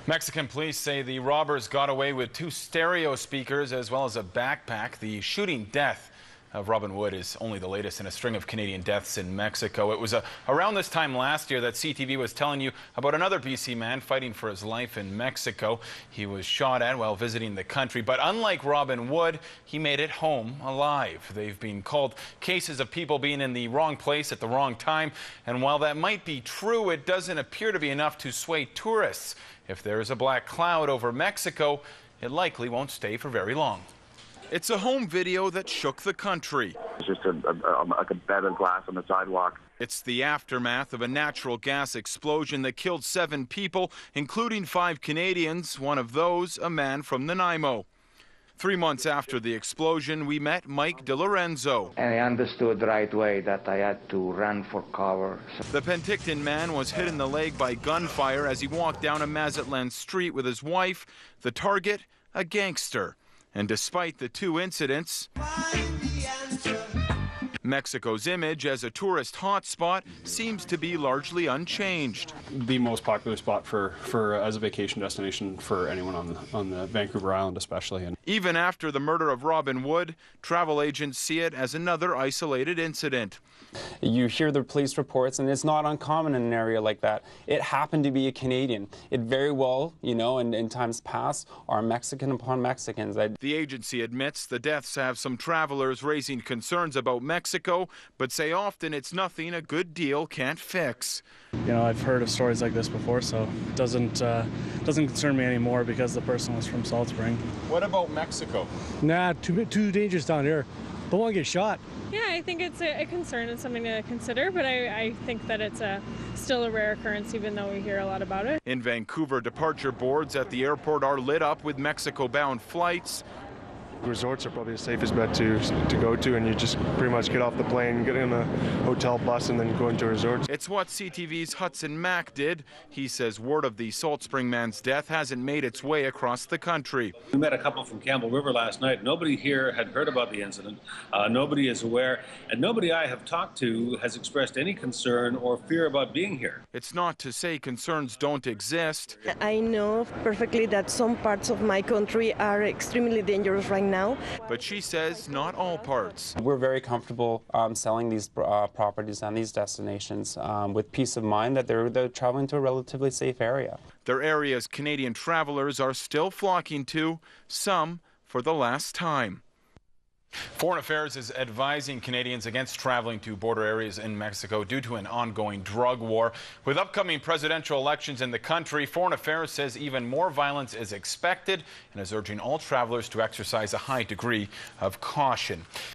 Mexican police say the robbers got away with 2 stereo speakers as well as a backpack. The shooting death of Robin Wood is only the latest in a string of Canadian deaths in Mexico. It was around this time last year that CTV was telling you about another BC man fighting for his life in Mexico. He was shot at while visiting the country, but unlike Robin Wood, he made it home alive. They've been called cases of people being in the wrong place at the wrong time, and while that might be true, it doesn't appear to be enough to sway tourists. If there is a black cloud over Mexico, it likely won't stay for very long. It's a home video that shook the country. It's just like a bed of glass on the sidewalk. It's the aftermath of a natural gas explosion that killed 7 people, including 5 Canadians, one of those a man from Nanaimo. 3 months after the explosion, we met Mike DeLorenzo. I understood right away that I had to run for cover. The Penticton man was hit in the leg by gunfire as he walked down a Mazatlan street with his wife. The target, a gangster. And despite the 2 incidents, Mexico's image as a tourist hotspot seems to be largely unchanged. The most popular spot as a vacation destination for anyone on the Vancouver Island especially. And even after the murder of Robin Wood, travel agents see it as another isolated incident. You hear the police reports, and it's not uncommon in an area like that. It happened to be a Canadian. It very well, in times past, are Mexican upon Mexicans. The agency admits the deaths have some travelers raising concerns about Mexico, but say often it's nothing a good deal can't fix. I've heard of stories like this before, so it doesn't concern me anymore because the person was from Salt Spring. What about Mexico? Nah, too dangerous down here. Don't want to get shot. Yeah, I think it's a concern and something to consider, but I think that it's still a rare occurrence, even though we hear a lot about it. In Vancouver, departure boards at the airport are lit up with Mexico-bound flights. Resorts are probably the safest bet to go to, and you just pretty much get off the plane, get in a hotel bus, and then go into resorts. It's what CTV's Hudson Mack did. He says word of the Salt Spring man's death hasn't made its way across the country. We met a couple from Campbell River last night. Nobody here had heard about the incident. Nobody is aware, and nobody I have talked to has expressed any concern or fear about being here. It's not to say concerns don't exist. I know perfectly that some parts of my country are extremely dangerous right now. But she says not all parts. We're very comfortable selling these properties and these destinations with peace of mind that they're traveling to a relatively safe area. They're areas Canadian travelers are still flocking to, some for the last time. Foreign Affairs is advising Canadians against traveling to border areas in Mexico due to an ongoing drug war. With upcoming presidential elections in the country, Foreign Affairs says even more violence is expected and is urging all travelers to exercise a high degree of caution.